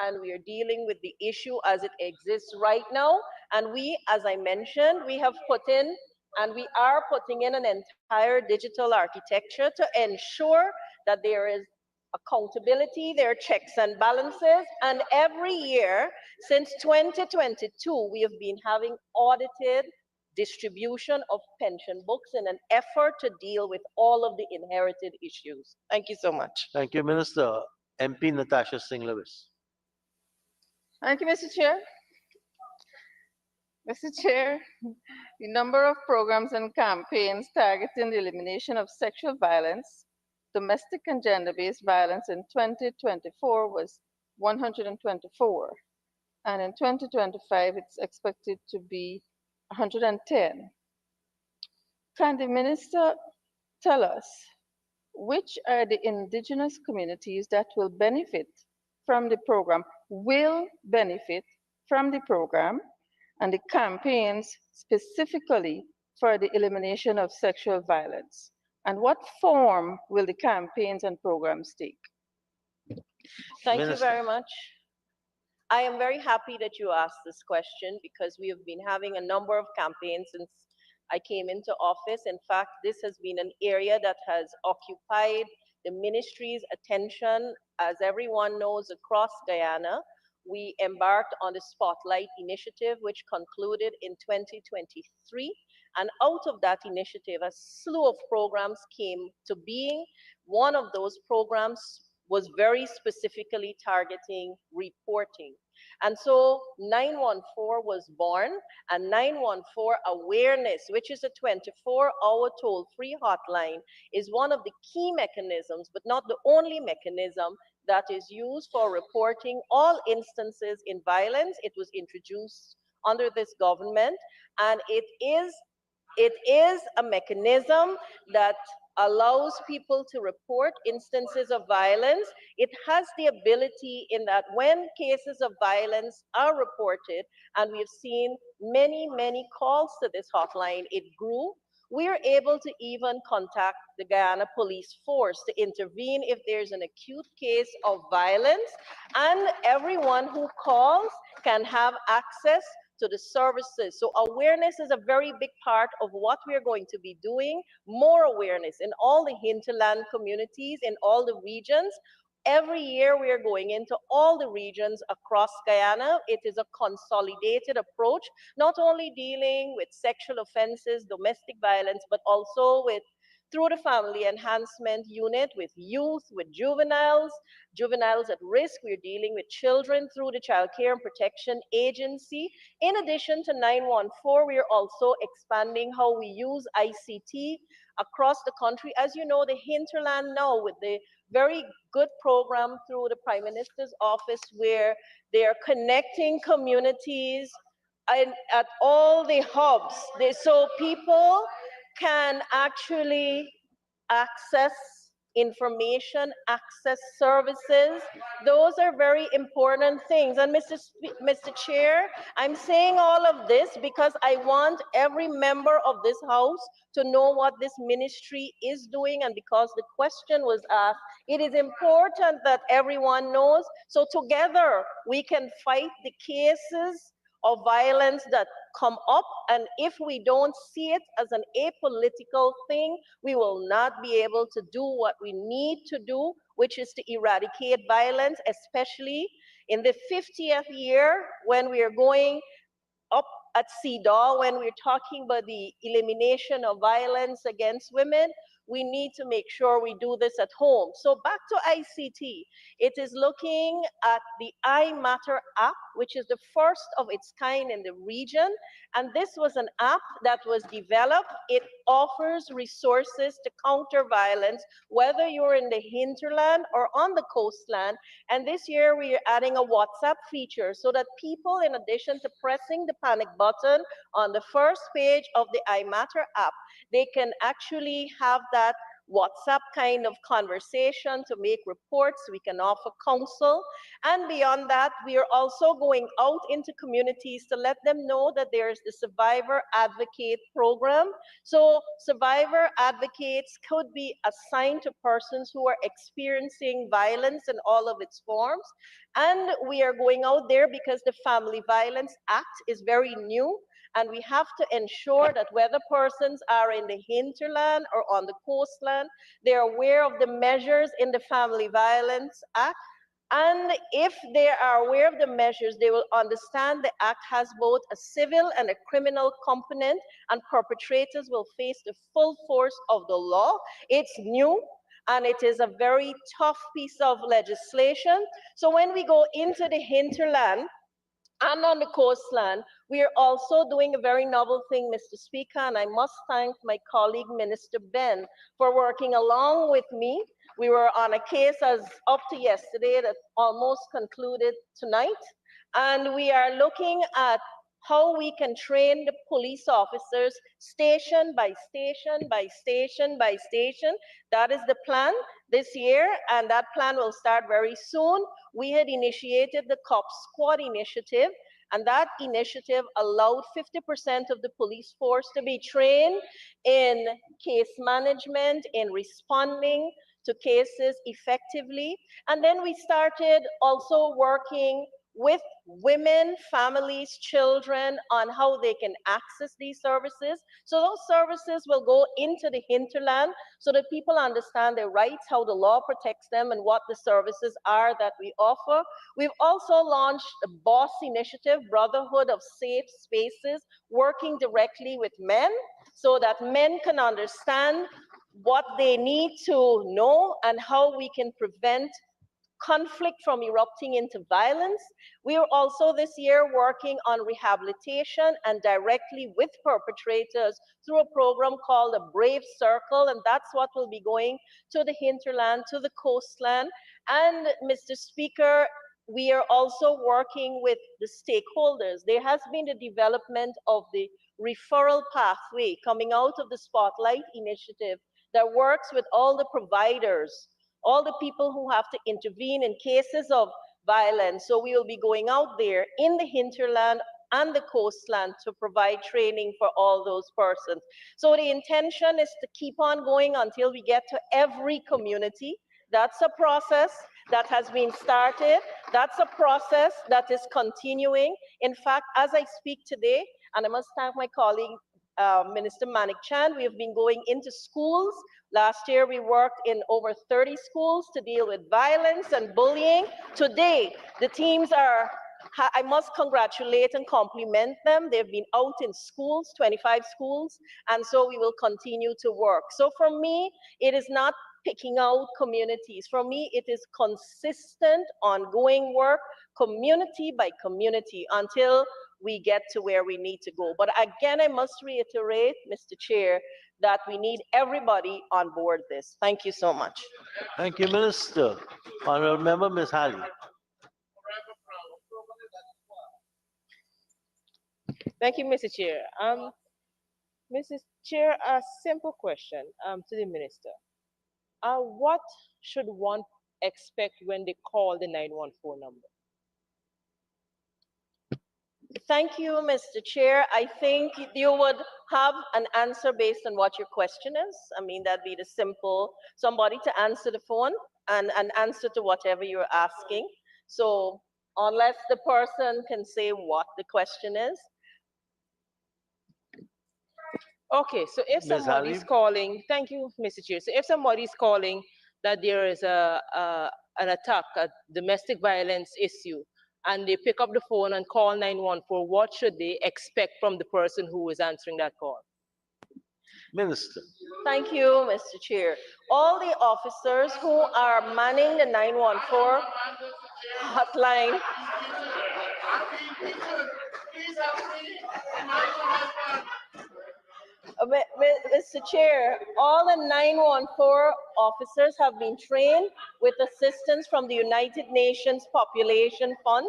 and we are dealing with the issue as it exists right now. And we, as I mentioned, we have put in and we are putting in an entire digital architecture to ensure that there is accountability, there are checks and balances, and every year since 2022, we have been having audited distribution of pension books in an effort to deal with all of the inherited issues. Thank you so much. Thank you, Minister. MP Natasha Singh Lewis. Thank you, Mr. Chair. Mr. Chair, the number of programs and campaigns targeting the elimination of sexual violence, domestic and gender-based violence in 2024 was 124, and in 2025 it's expected to be 110. Can the minister tell us which are the indigenous communities that will benefit from the program, and the campaigns specifically for the elimination of sexual violence? And what form will the campaigns and programs take? Thank Minister. you very much. I am very happy that you asked this question because we have been having a number of campaigns since I came into office. In fact, this has been an area that has occupied the ministry's attention. As everyone knows, across Guyana, we embarked on the Spotlight Initiative, which concluded in 2023. And out of that initiative, a slew of programs came to being. One of those programs was very specifically targeting reporting. And so 914 was born, and 914 Awareness, which is a 24-hour toll-free hotline, is one of the key mechanisms, but not the only mechanism, that is used for reporting all instances in violence. It was introduced under this government, and it is a mechanism that allows people to report instances of violence. It has the ability in that when cases of violence are reported, and we've seen many, many calls to this hotline, it grew. We are able to even contact the Guyana Police Force to intervene if there's an acute case of violence, and everyone who calls can have access to the services. So awareness is a very big part of what we're going to be doing, more awareness in all the hinterland communities, in all the regions. Every year we are going into all the regions across Guyana. It is a consolidated approach, not only dealing with sexual offenses, domestic violence, but also with through the Family Enhancement Unit with youth, with juveniles at risk. We're dealing with children through the Child Care and Protection Agency. In addition to 914, we are also expanding how we use ICT across the country. As you know, the hinterland now with the very good program through the Prime Minister's office where they are connecting communities at all the hubs. So people can actually access information, access services. Those are very important things. And Mr. Chair, I'm saying all of this because I want every member of this House to know what this ministry is doing, and because the question was asked, it is important that everyone knows, so together we can fight the cases of violence that come up, and if we don't see it as an apolitical thing, we will not be able to do what we need to do, which is to eradicate violence, especially in the 50th year when we are going up at CEDAW, when we're talking about the elimination of violence against women. We need to make sure we do this at home. So back to ICT. It is looking at the iMatter app, which is the first of its kind in the region. And this was an app that was developed. It offers resources to counter violence, whether you're in the hinterland or on the coastland. And this year we are adding a WhatsApp feature so that people, in addition to pressing the panic button on the first page of the iMatter app, they can actually have that WhatsApp kind of conversation to make reports. We can offer counsel. And beyond that, we are also going out into communities to let them know that there's the Survivor Advocate program. So survivor advocates could be assigned to persons who are experiencing violence in all of its forms. And we are going out there because the Family Violence Act is very new, and we have to ensure that whether persons are in the hinterland or on the coastland, they're aware of the measures in the Family Violence Act. And if they are aware of the measures, they will understand the act has both a civil and a criminal component, and perpetrators will face the full force of the law. It's new, and it is a very tough piece of legislation. So when we go into the hinterland and on the coastland, we are also doing a very novel thing, Mr. Speaker, and I must thank my colleague, Minister Ben, for working along with me. We were on a case as up to yesterday that almost concluded tonight, and we are looking at how we can train the police officers station by station by station by station. That is the plan this year, and that plan will start very soon. We had initiated the COP Squad initiative, and that initiative allowed 50% of the police force to be trained in case management, in responding to cases effectively. And then we started also working with women, families, children on how they can access these services. So those services will go into the hinterland so that people understand their rights, how the law protects them, and what the services are that we offer. We've also launched the BOSS initiative, Brotherhood of Safe Spaces, working directly with men so that men can understand what they need to know and how we can prevent conflict from erupting into violence. We are also this year working on rehabilitation and directly with perpetrators through a program called the Brave Circle, and that's what will be going to the hinterland, to the coastland. And Mr. Speaker, we are also working with the stakeholders. There has been the development of the referral pathway coming out of the Spotlight initiative that works with all the providers, all the people who have to intervene in cases of violence. So we will be going out there in the hinterland and the coastland to provide training for all those persons. So the intention is to keep on going until we get to every community. That's a process that has been started. That's a process that is continuing. In fact, as I speak today, and I must thank my colleague, Minister Manik Chand, we have been going into schools. Last year, we worked in over 30 schools to deal with violence and bullying. Today, the teams are, I must congratulate and compliment them. They've been out in schools, 25 schools, and so we will continue to work. So for me, it is not picking out communities. For me, it is consistent, ongoing work, community by community, until we get to where we need to go. But again, I must reiterate, Mr. Chair, that we need everybody on board this. Thank you so much. Thank you, Minister. Honorable Member, Ms. Halley. Thank you, Mr. Chair. Mrs. Chair, a simple question to the minister. What should one expect when they call the 914 number? Thank you, Mr. Chair. I think you would have an answer based on what your question is. I mean, that'd be the simple, somebody to answer the phone and an answer to whatever you're asking. So unless the person can say what the question is. Okay, so if Ms. somebody's Halley? calling, thank you, Mr. Chair. So if somebody's calling that there is an attack, a domestic violence issue, and they pick up the phone and call 914, what should they expect from the person who is answering that call? Minister. Thank you, Mr. Chair. All the officers who are manning the 914 hotline Mr. Chair, all the 914 officers have been trained with assistance from the United Nations Population Fund,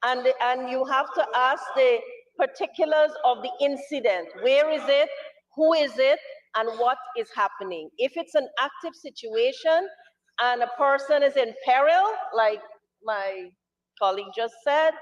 and you have to ask the particulars of the incident. Where is it? Who is it? and what is happening. If it's an active situation and a person is in peril, like my colleague just said,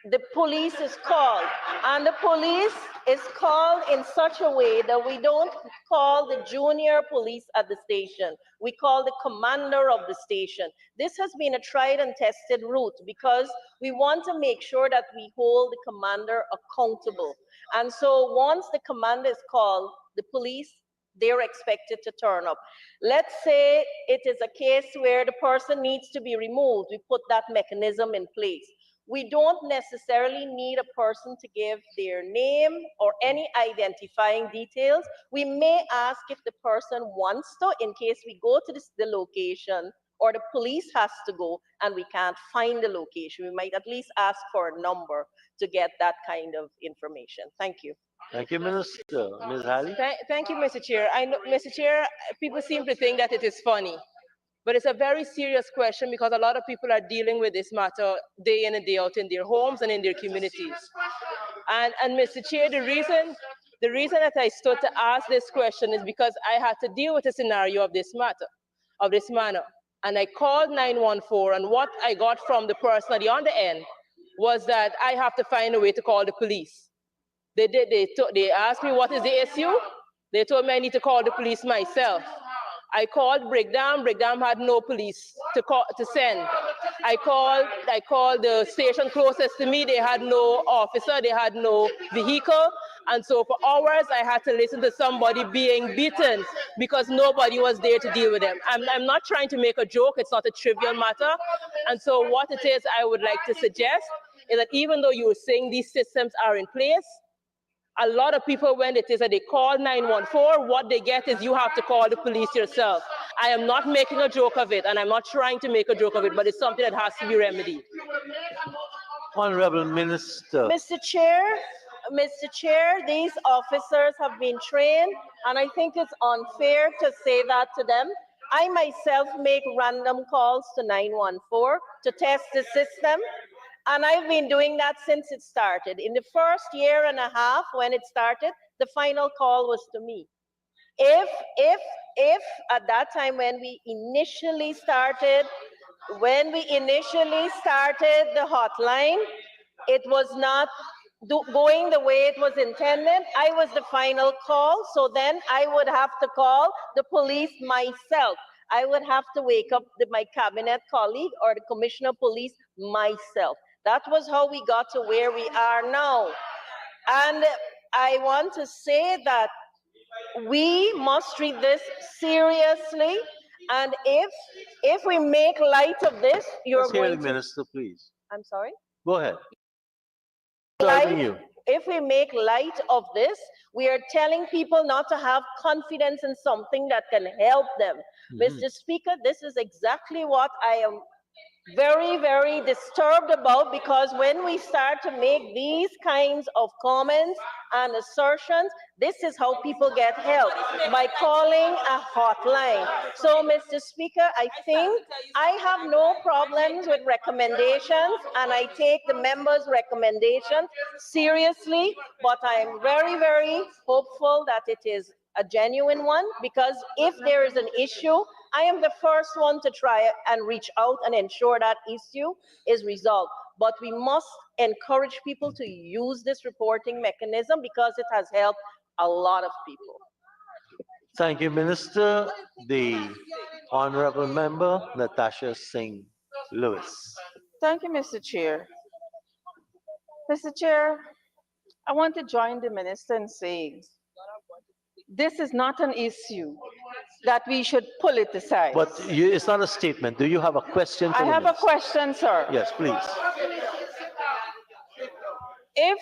the police is called. And the police is called in such a way that we don't call the junior police at the station. We call the commander of the station. This has been a tried and tested route because we want to make sure that we hold the commander accountable. And so once the commander is called, the police, they're expected to turn up. Let's say it is a case where the person needs to be removed. We put that mechanism in place. We don't necessarily need a person to give their name or any identifying details. We may ask if the person wants to, in case we go to the location or the police has to go and we can't find the location. We might at least ask for a number to get that kind of information. Thank you. Thank you, Minister. Ms. Halley? Thank you, Mr. Chair. I know, Mr. Chair, people seem to think that it is funny, but it's a very serious question because a lot of people are dealing with this matter day in and day out in their homes and in their communities. And Mr. Chair, the reason that I stood to ask this question is because I had to deal with a scenario of this manner. And I called 914, and what I got from the person at the other end was that I have to find a way to call the police. They asked me what is the issue. They told me I need to call the police myself. I called Breakdown. Breakdown had no police to send. I called the station closest to me. They had no officer. They had no vehicle. And so for hours, I had to listen to somebody being beaten because nobody was there to deal with them. I'm not trying to make a joke. It's not a trivial matter. And so what it is I would like to suggest is that even though you were saying these systems are in place, a lot of people, when it is that they call 914, what they get is you have to call the police yourself. I am not making a joke of it, and I'm not trying to make a joke of it, but it's something that has to be remedied. Honorable Minister. Mr. Chair, these officers have been trained, and I think it's unfair to say that to them. I myself make random calls to 914 to test the system. And I've been doing that since it started. In the first year and a half when it started, the final call was to me. If at that time when we initially started the hotline, it was not going the way it was intended, I was the final call, so then I would have to call the police myself. I would have to wake up my cabinet colleague or the commissioner of police myself. That was how we got to where we are now. And I want to say that we must treat this seriously. And if we make light of this, Let's hear the minister, please. I'm sorry? Go ahead. Serving you. If we make light of this, we are telling people not to have confidence in something that can help them. Mr. Speaker, this is exactly what I am very, very disturbed about, because when we start to make these kinds of comments and assertions, this is how people get help, by calling a hotline. So, Mr. Speaker, I think I have no problems with recommendations, and I take the members' recommendations seriously, but I'm very, very hopeful that it is a genuine one, because if there is an issue, I am the first one to try and reach out and ensure that issue is resolved. But we must encourage people to use this reporting mechanism because it has helped a lot of people. Thank you, Minister. The Honorable Member, Natasha Singh Lewis. Thank you, Mr. Chair. Mr. Chair, I want to join the minister in saying this is not an issue that we should politicize. But it's not a statement. Do you have a question for I the have a minister? question, sir. Yes, please. If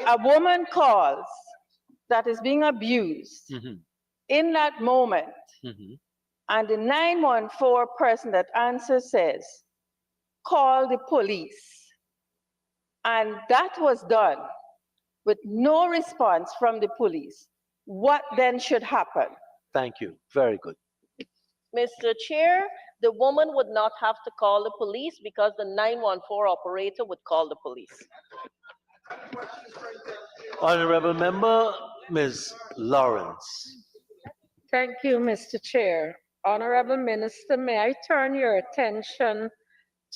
a woman calls that is being abused in that moment, and the 914 person that answers says, call the police, and that was done with no response from the police, what then should happen? Thank you. Very good. Mr. Chair, the woman would not have to call the police because the 914 operator would call the police. Honorable Member, Ms. Lawrence. Thank you, Mr. Chair. Honorable Minister, may I turn your attention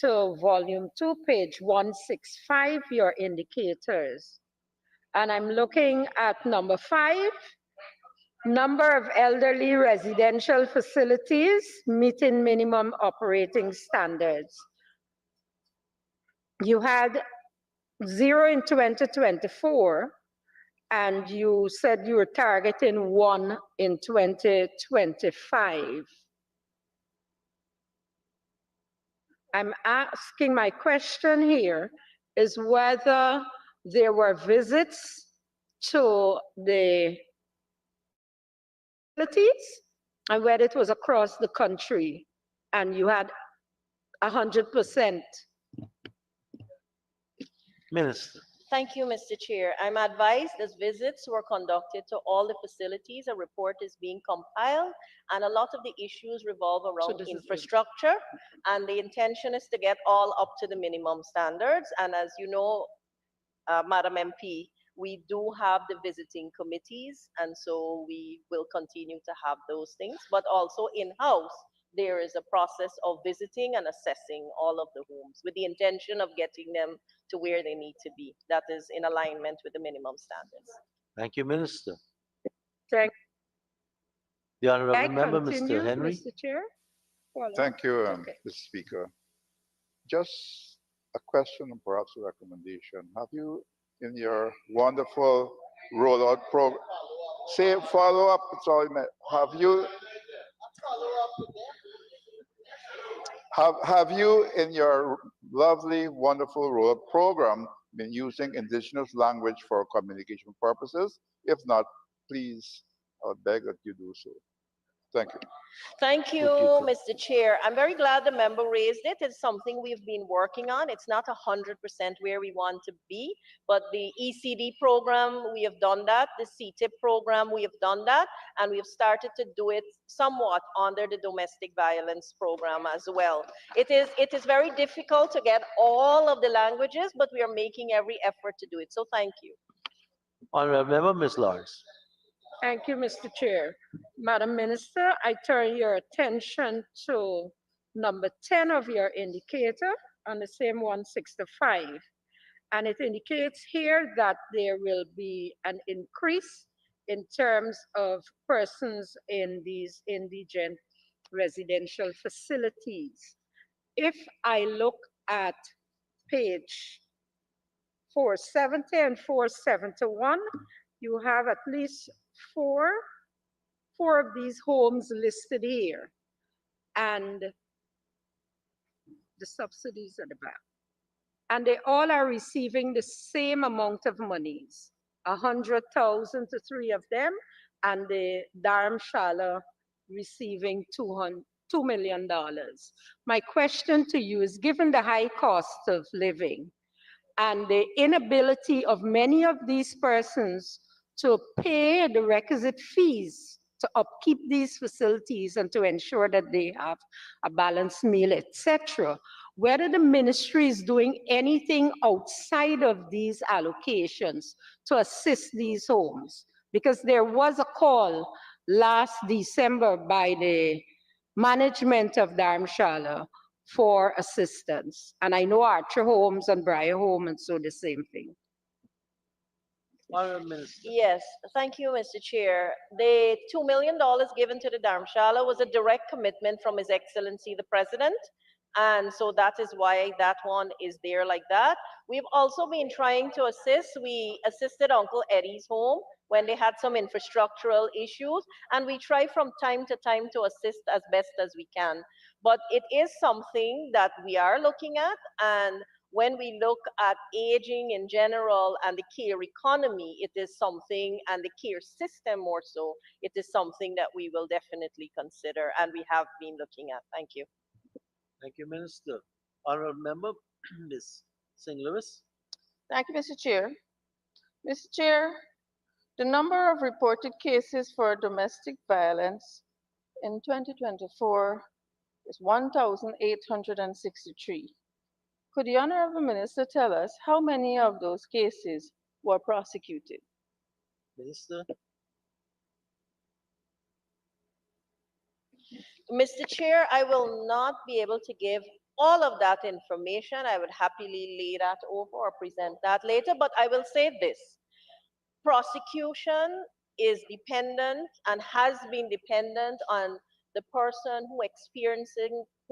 to Volume 2, page 165, your indicators. And I'm looking at number 5, number of elderly residential facilities meeting minimum operating standards. You had 0 in 2024, and you said you were targeting 1 in 2025. I'm asking, my question here is whether there were visits to the facilities and whether it was across the country and you had 100%. Minister. Thank you, Mr. Chair. I'm advised as visits were conducted to all the facilities, a report is being compiled, and a lot of the issues revolve around infrastructure, and the intention is to get all up to the minimum standards. And as you know, Madam MP, we do have the visiting committees, and so we will continue to have those things, but also in-house, there is a process of visiting and assessing all of the homes with the intention of getting them to where they need to be. That is in alignment with the minimum standards. Thank you, Minister. Thank The I Honorable Member, continue, Mr. Henry. Mr. Chair? Follow. Thank you, Okay. Mr. Speaker. Just a question and perhaps a recommendation. Have you, in your wonderful rollout program, say follow up, it's all I meant. Have you in your lovely, wonderful rollout program been using indigenous language for communication purposes? If not, please, I would beg that you do so. Thank you. Thank you, Mr. Chair. I'm very glad the member raised it. It's something we've been working on. It's not 100% where we want to be, but the ECD program, we have done that. The CTIP program, we have done that. And we have started to do it somewhat under the domestic violence program as well. It is very difficult to get all of the languages, but we are making every effort to do it. So thank you. Honorable Member, Ms. Lawrence. Thank you, Mr. Chair. Madam Minister, I turn your attention to number 10 of your indicator on the same 165. And it indicates here that there will be an increase in terms of persons in these indigent residential facilities. If I look at page 470 and 471, you have at least four of these homes listed here, and the subsidies at the back. And they all are receiving the same amount of monies, 100,000 to 3 of them, and the Dharamshala receiving $2 million. My question to you is, given the high cost of living and the inability of many of these persons to pay the requisite fees to upkeep these facilities and to ensure that they have a balanced meal, etc., whether the ministry is doing anything outside of these allocations to assist these homes. Because there was a call last December by the management of Dharamshala for assistance. And I know Archer Homes and Briar Home and so the same thing. Honorable Minister. Yes, thank you, Mr. Chair. The $2 million given to the Dharamshala was a direct commitment from His Excellency the President. And so that is why that one is there like that. We've also been trying to assist. We assisted Uncle Eddie's home when they had some infrastructural issues, and we try from time to time to assist as best as we can. But it is something that we are looking at, and when we look at aging in general and the care economy, it is something, and the care system more so, it is something that we will definitely consider and we have been looking at. Thank you. Thank you, Minister. Honorable Member, Ms. St. Louis. Thank you, Mr. Chair. Mr. Chair, the number of reported cases for domestic violence in 2024 is 1,863. Could the Honorable Minister tell us how many of those cases were prosecuted? Minister, Mr. Chair, I will not be able to give all of that information. I would happily lay that over or present that later, but I will say this. Prosecution is dependent and has been dependent on the person who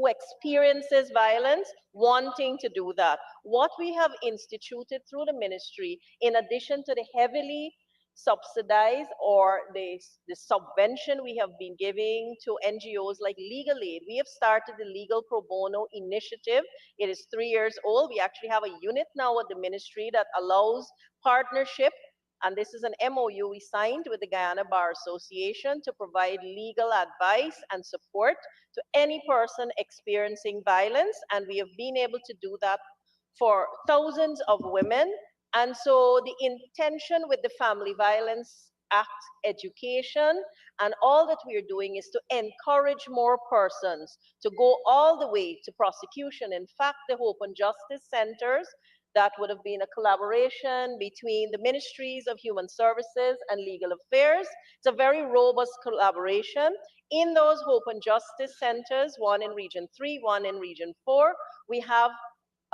experiences violence wanting to do that. What we have instituted through the ministry, in addition to the heavily subsidized or the subvention we have been giving to NGOs like Legal Aid, we have started the Legal Pro Bono initiative. It is 3 years old. We actually have a unit now at the ministry that allows partnership, and this is an MOU we signed with the Guyana Bar Association to provide legal advice and support to any person experiencing violence. And we have been able to do that for thousands of women. And so the intention with the Family Violence Act education and all that we are doing is to encourage more persons to go all the way to prosecution. In fact, the Hope and Justice Centers, that would have been a collaboration between the Ministries of Human Services and Legal Affairs. It's a very robust collaboration. In those Hope and Justice Centers, one in Region 3, one in Region 4, we have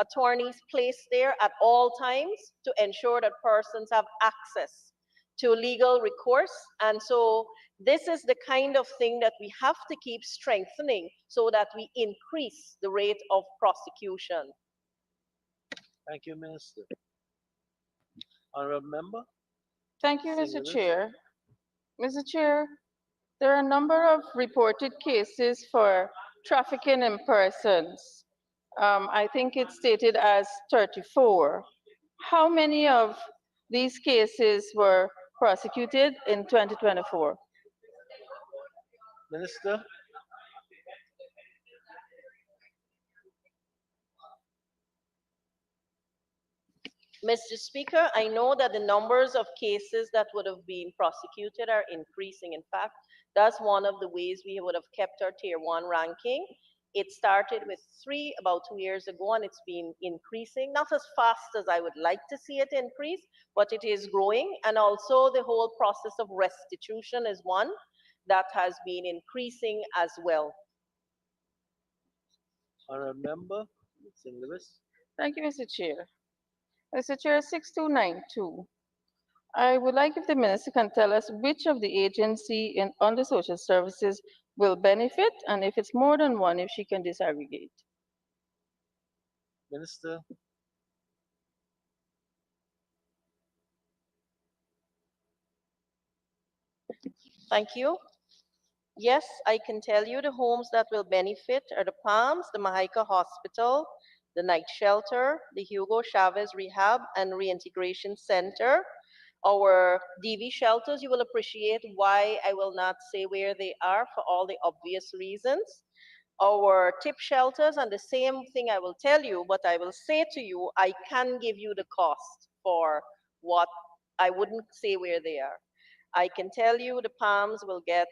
attorneys placed there at all times to ensure that persons have access to legal recourse. And so this is the kind of thing that we have to keep strengthening so that we increase the rate of prosecution. thank you, Minister. Honorable Member, Thank you, Mr. St. Louis. Chair. Mr. Chair, there are a number of reported cases for trafficking in persons. I think it's stated as 34. How many of these cases were prosecuted in 2024? Minister, Mr. Speaker, I know that the numbers of cases that would have been prosecuted are increasing. In fact, that's one of the ways we would have kept our Tier 1 ranking. It started with 3 about 2 years ago, and it's been increasing, not as fast as I would like to see it increase, but it is growing. And also the whole process of restitution is one that has been increasing as well. Honorable Member, St. Louis. Thank you, Mr. Chair. Mr. Chair, 6292. I would like if the minister can tell us which of the agency under social services will benefit, and if it's more than one, if she can disaggregate. Minister, Thank you. Yes, I can tell you the homes that will benefit are the Palms, the Mahaika Hospital, the Night Shelter, the Hugo Chavez Rehab and Reintegration Center. Our DV shelters, you will appreciate why I will not say where they are for all the obvious reasons. Our tip shelters, and the same thing I will tell you, but I will say to you, I can give you the cost for what I wouldn't say where they are. I can tell you the Palms will get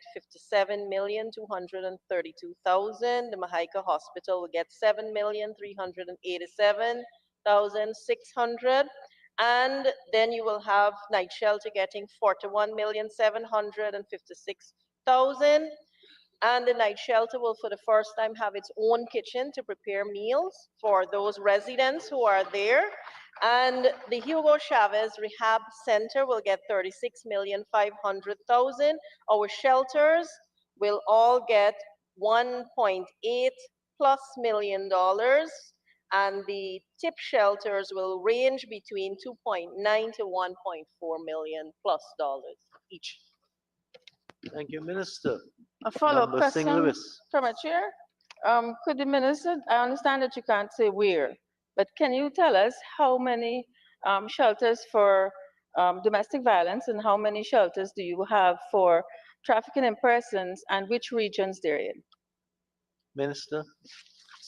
57,232,000. The Mahaika Hospital will get 7,387,600. And then you will have Night Shelter getting 41,756,000. And the Night Shelter will for the first time have its own kitchen to prepare meals for those residents who are there. And the Hugo Chavez Rehab Center will get 36,500,000. Our shelters will all get 1.8 plus million dollars. And the tip shelters will range between 2.9 to 1.4 million plus dollars each. thank you, Minister. A follow-up Member St. question Louis. from a chair. Could the minister, I understand that you can't say where, but can you tell us how many shelters for domestic violence and how many shelters do you have for trafficking in persons and which regions they're in? Minister,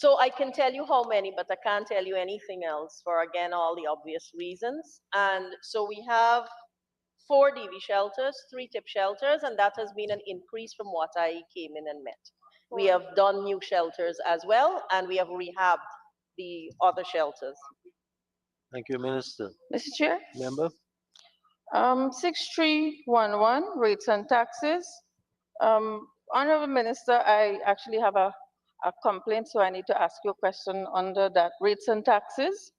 So I can tell you how many, but I can't tell you anything else for, again, all the obvious reasons. And so we have 4 DV shelters, 3 tip shelters, and that has been an increase from what I came in and met. We have done new shelters as well, and we have rehabbed the other shelters. thank you, Minister. Mr. Chair, Member, 6311, rates and taxes. Honorable Minister, I actually have a complaint, so I need to ask you a question under that rates and taxes.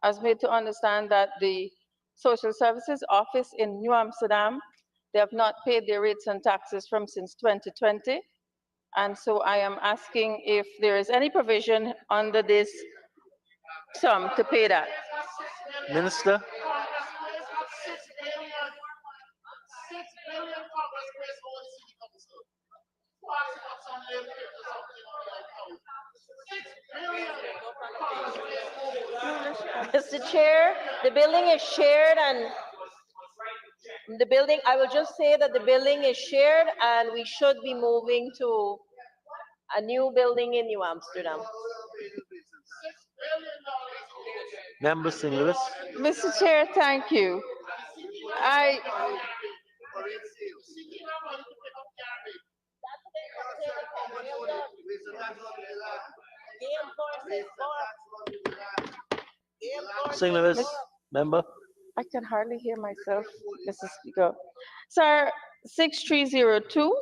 As made to understand that the Social Services Office in New Amsterdam, they have not paid their rates and taxes from since 2020. And so I am asking if there is any provision under this sum to pay that. Minister, Mr. Chair, the building is shared and I will just say that the building is shared and we should be moving to a new building in New Amsterdam. Member St. Louis. Mr. Chair, thank you. I St. Louis, member. I can hardly hear myself, Mr. Speaker. Sir, 6302.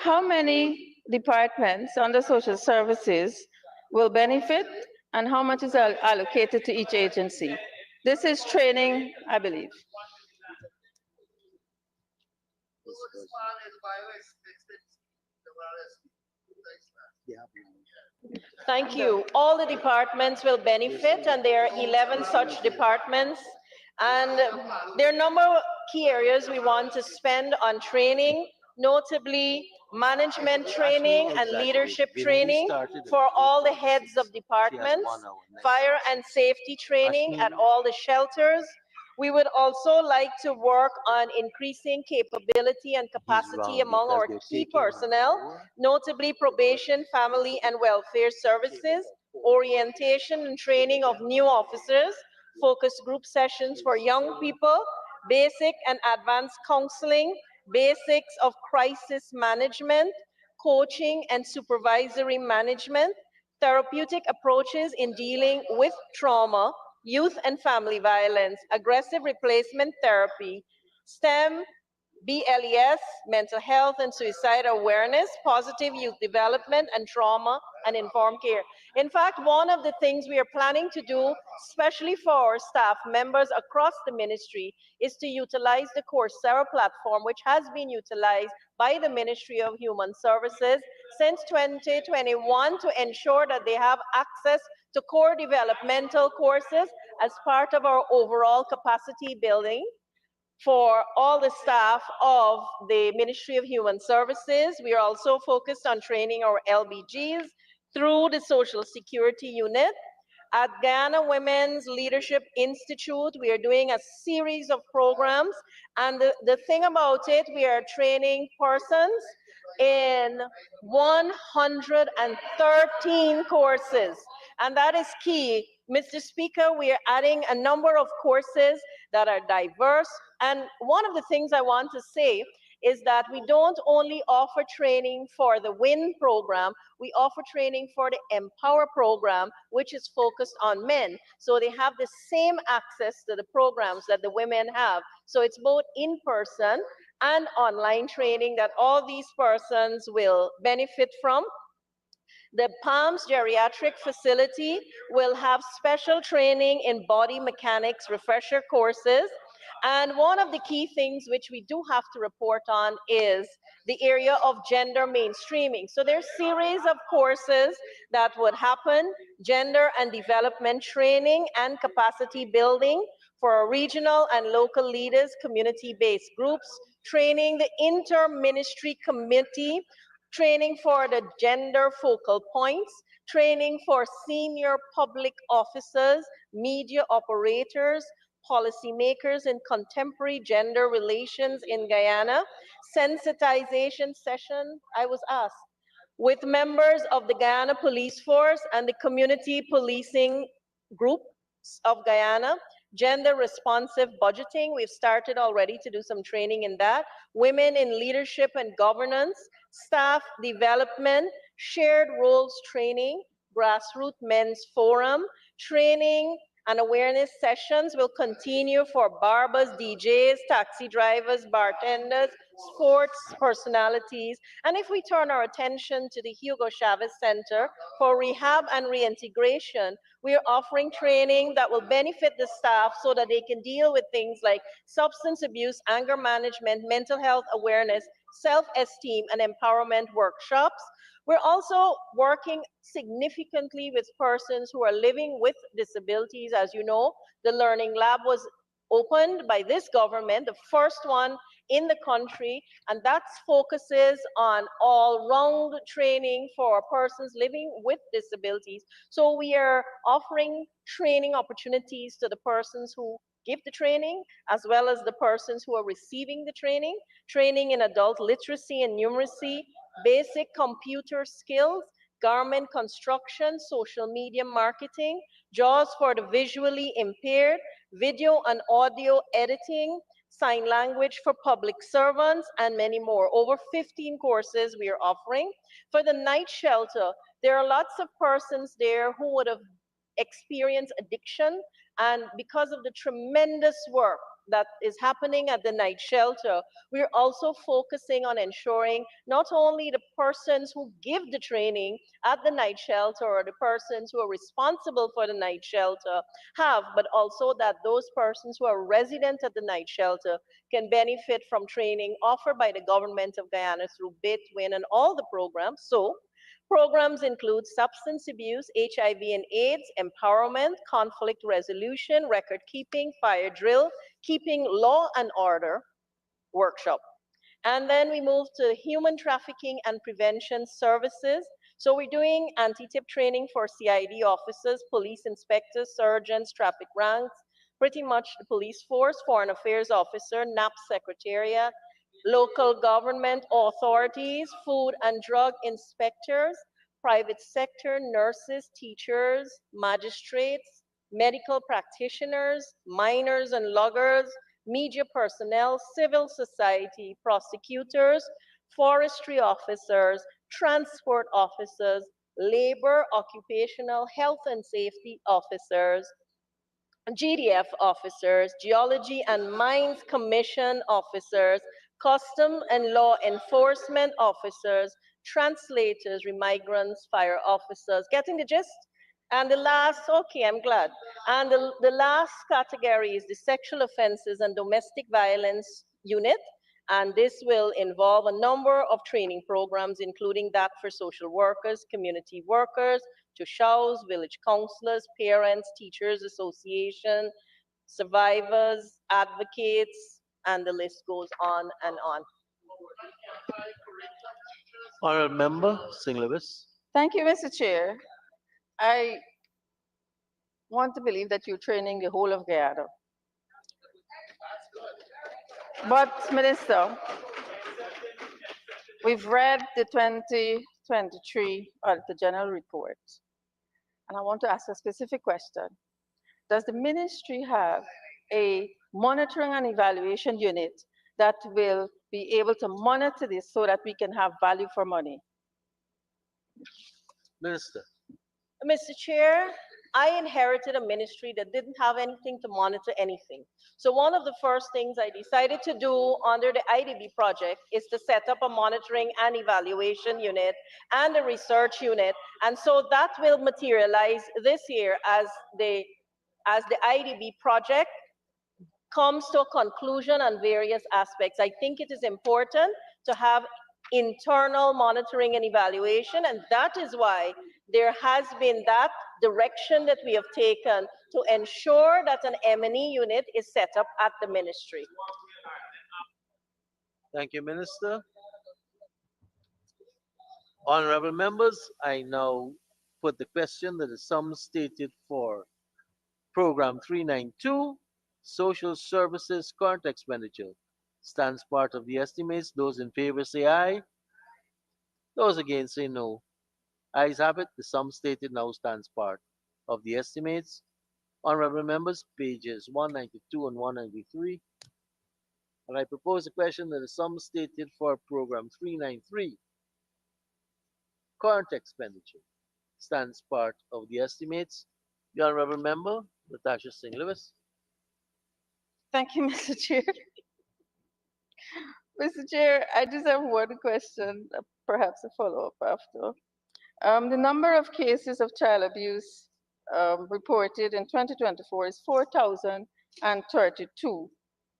How many departments under social services will benefit and how much is allocated to each agency? This is training, I believe. Thank you. All the departments will benefit, and there are 11 such departments. And there are a number of key areas we want to spend on training, notably management training and leadership training for all the heads of departments, fire and safety training at all the shelters. We would also like to work on increasing capability and capacity among our key personnel, notably probation, family and welfare services, orientation and training of new officers, focus group sessions for young people, basic and advanced counseling, basics of crisis management, coaching and supervisory management, therapeutic approaches in dealing with trauma, youth and family violence, aggressive replacement therapy, STEM, BLES, mental health and suicide awareness, positive youth development, and trauma and informed care. In fact, one of the things we are planning to do, especially for our staff members across the ministry, is to utilize the Coursera platform, which has been utilized by the Ministry of Human Services since 2021 to ensure that they have access to core developmental courses as part of our overall capacity building for all the staff of the Ministry of Human Services. We are also focused on training our LBGs through the Social Security Unit. At Guyana Women's Leadership Institute, we are doing a series of programs. And the thing about it, we are training persons in 113 courses. And that is key. Mr. Speaker, we are adding a number of courses that are diverse. And one of the things I want to say is that we don't only offer training for the WIN program, we offer training for the Empower program, which is focused on men. So they have the same access to the programs that the women have. So it's both in-person and online training that all these persons will benefit from. The Palms Geriatric Facility will have special training in body mechanics refresher courses. And one of the key things which we do have to report on is the area of gender mainstreaming. So there's a series of courses that would happen, gender and development training and capacity building for regional and local leaders, community-based groups, training the inter-ministry committee, training for the gender focal points, training for senior public officers, media operators, policymakers in contemporary gender relations in Guyana, sensitization session, I was asked, with members of the Guyana Police Force and the community policing groups of Guyana, gender responsive budgeting. We've started already to do some training in that. Women in leadership and governance, staff development, shared roles training, grassroots men's forum, training And awareness sessions will continue for barbers, DJs, taxi drivers, bartenders, sports personalities. And if we turn our attention to the Hugo Chavez Center for Rehab and Reintegration, we are offering training that will benefit the staff so that they can deal with things like substance abuse, anger management, mental health awareness, self-esteem, and empowerment workshops. We're also working significantly with persons who are living with disabilities. As you know, the Learning Lab was opened by this government, the first one in the country, and that focuses on all-round training for persons living with disabilities. So we are offering training opportunities to the persons who give the training, as well as the persons who are receiving the training, training in adult literacy and numeracy, basic computer skills, garment construction, social media marketing, JAWS for the visually impaired, video and audio editing, sign language for public servants, and many more. Over 15 courses we are offering. For the night shelter, there are lots of persons there who would have experienced addiction, and because of the tremendous work that is happening at the night shelter, we're also focusing on ensuring not only the persons who give the training at the night shelter or the persons who are responsible for the night shelter have, but also that those persons who are resident at the night shelter can benefit from training offered by the government of Guyana through BIT, WIN, and all the programs. So programs include substance abuse, HIV and AIDS, empowerment, conflict resolution, record keeping, fire drill, keeping law and order workshop. And then we move to human trafficking and prevention services. So we're doing anti-tip training for CID officers, police inspectors, surgeons, traffic ranks, pretty much the police force, foreign affairs officer, NAP secretariat, local government authorities, food and drug inspectors, private sector, nurses, teachers, magistrates, medical practitioners, miners and loggers, media personnel, civil society, prosecutors, forestry officers, transport officers, labor, occupational health and safety officers, GDF officers, Geology and Mines Commission officers, Custom and Law Enforcement officers, translators, remigrants, fire officers. Getting the gist? And the last, okay, I'm glad. And the last category is the Sexual Offenses and Domestic Violence Unit. And this will involve a number of training programs, including that for social workers, community workers, to SHOWs, village counselors, parents, teachers association, survivors, advocates, and the list goes on and on. Honorable Member St. Louis. Thank you, Mr. Chair. I want to believe that you're training the whole of Guyana. But, Minister, we've read the 2023 Auditor General report, and I want to ask a specific question. Does the ministry have a monitoring and evaluation unit that will be able to monitor this so that we can have value for money? Minister. Mr. Chair, I inherited a ministry that didn't have anything to monitor anything. So one of the first things I decided to do under the IDB project is to set up a monitoring and evaluation unit and a research unit. And so that will materialize this year as the IDB project comes to a conclusion on various aspects. I think it is important to have internal monitoring and evaluation, and that is why there has been that direction that we have taken to ensure that an M&E unit is set up at the ministry. Thank you, Minister. Honorable members, I now put the question that the sum stated for Program 392, Social Services Current Expenditure, stands part of the estimates. Those in favor say aye. Those against say no. Ayes have it. The sum stated now stands part of the estimates. Honorable members, pages 192 and 193. And I propose the question that the sum stated for Program 393, Current Expenditure, stands part of the estimates. The Honorable Member Natasha St. Louis. Thank you, Mr. Chair. Mr. Chair, I just have one question, perhaps a follow-up after. The number of cases of child abuse reported in 2024 is 4,032,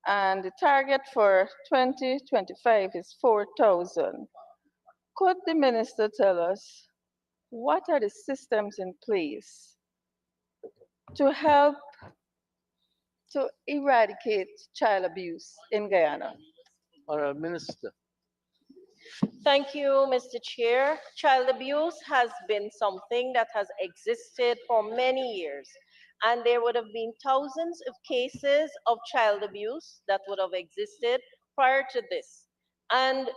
and the target for 2025 is 4,000. Could the minister tell us what are the systems in place to help to eradicate child abuse in Guyana? Honorable Minister. Thank you, Mr. Chair. Child abuse has been something that has existed for many years, and there would have been thousands of cases of child abuse that would have existed prior to this. And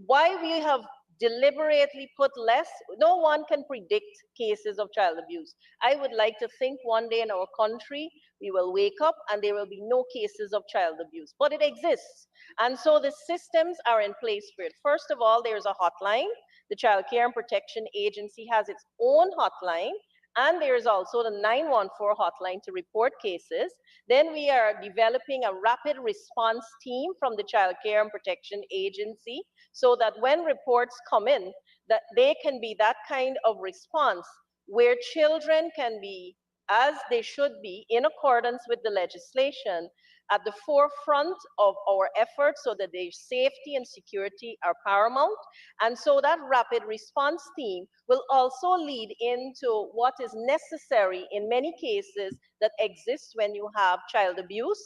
why we have deliberately put less, no one can predict cases of child abuse. I would like to think one day in our country we will wake up and there will be no cases of child abuse, but it exists. And so the systems are in place for it. First of all, there's a hotline. The Child Care and Protection Agency has its own hotline, and there's also the 914 hotline to report cases. Then we are developing a rapid response team from the Child Care and Protection Agency so that when reports come in, that they can be that kind of response where children can be, as they should be, in accordance with the legislation, at the forefront of our efforts so that their safety and security are paramount. And so that rapid response team will also lead into what is necessary in many cases that exist when you have child abuse.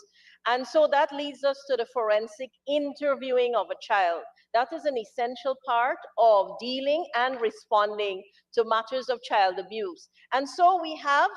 And so that leads us to the forensic interviewing of a child. That is an essential part of dealing and responding to matters of child abuse. And so we have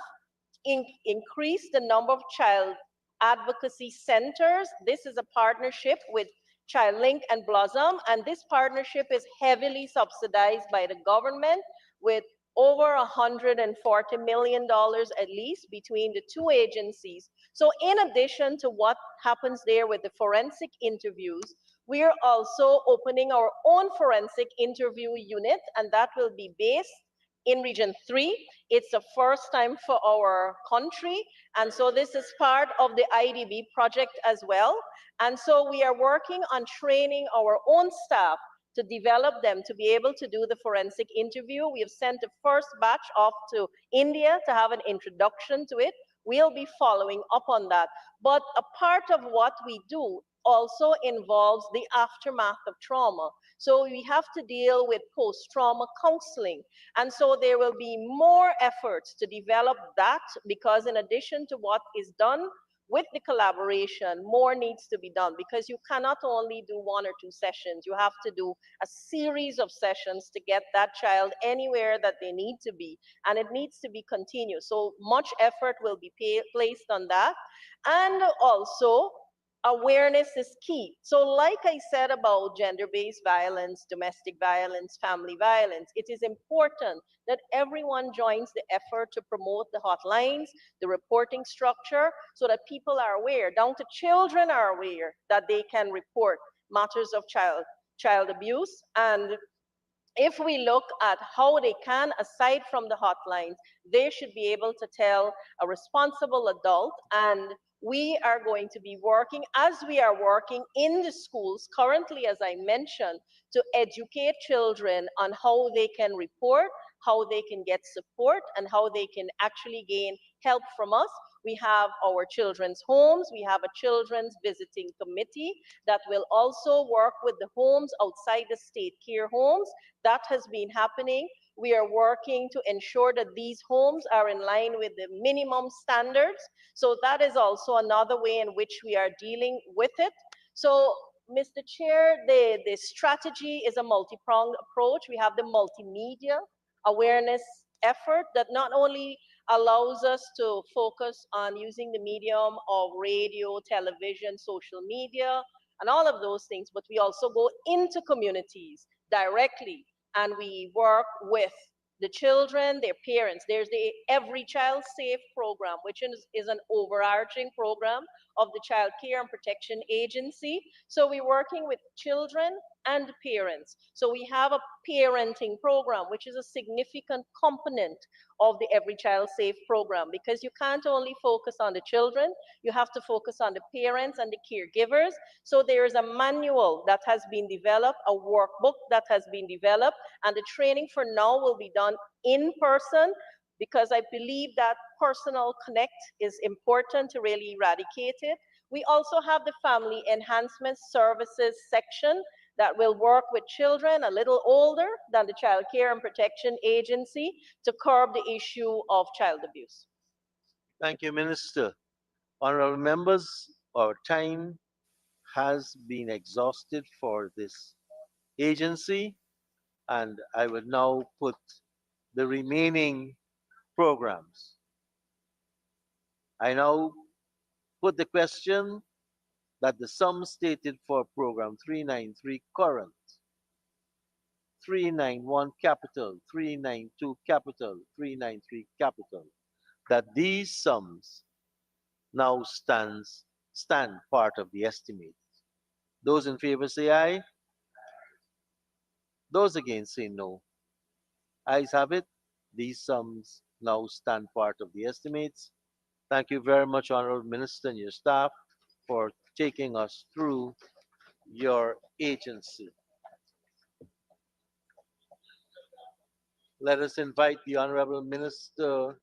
increased the number of child advocacy centers. This is a partnership with ChildLink and Blossom, and this partnership is heavily subsidized by the government with over $140 million at least between the two agencies. So in addition to what happens there with the forensic interviews, we are also opening our own forensic interview unit, and that will be based in Region 3. It's the first time for our country, and so this is part of the IDB project as well. And so we are working on training our own staff to develop them to be able to do the forensic interview. We have sent the first batch off to India to have an introduction to it. We'll be following up on that. But a part of what we do also involves the aftermath of trauma. So we have to deal with post-trauma counseling. And so there will be more efforts to develop that, because in addition to what is done with the collaboration, more needs to be done, because you cannot only do one or two sessions. You have to do a series of sessions to get that child anywhere that they need to be, and it needs to be continuous. So much effort will be placed on that. And also, awareness is key. So like I said about gender-based violence, domestic violence, family violence, it is important that everyone joins the effort to promote the hotlines, the reporting structure, so that people are aware, down to children are aware that they can report matters of child abuse. And if we look at how they can, aside from the hotlines, they should be able to tell a responsible adult. And we are going to be working, as we are working in the schools currently, as I mentioned, to educate children on how they can report, how they can get support, and how they can actually gain help from us. We have our children's homes. We have a children's visiting committee that will also work with the homes outside the state care homes. That has been happening. We are working to ensure that these homes are in line with the minimum standards. So that is also another way in which we are dealing with it. So, Mr. Chair, the strategy is a multi-pronged approach. We have the multimedia awareness effort that not only allows us to focus on using the medium of radio, television, social media, and all of those things, but we also go into communities directly, and we work with the children, their parents. There's the Every Child Safe program, which is an overarching program of the Child Care and Protection Agency. So we're working with children, and the parents. So we have a parenting program, which is a significant component of the Every Child Safe program, because you can't only focus on the children, you have to focus on the parents and the caregivers. So there is a manual that has been developed, a workbook that has been developed, and the training for now will be done in person, because I believe that personal connect is important to really eradicate it. We also have the Family Enhancement Services section that will work with children a little older than the Child Care and Protection Agency to curb the issue of child abuse. Thank you, Minister. Honorable members, our time has been exhausted for this agency, and I will now put the remaining programs. I now put the question that the sum stated for program 393 current, 391 capital, 392 capital, 393 capital, that these sums now stand part of the estimate. Those in favor say aye. Those against say no. Ayes have it. These sums now stand part of the estimates. Thank you very much, Honorable Minister and your staff, for taking us through your agency. Let us invite the Honorable Minister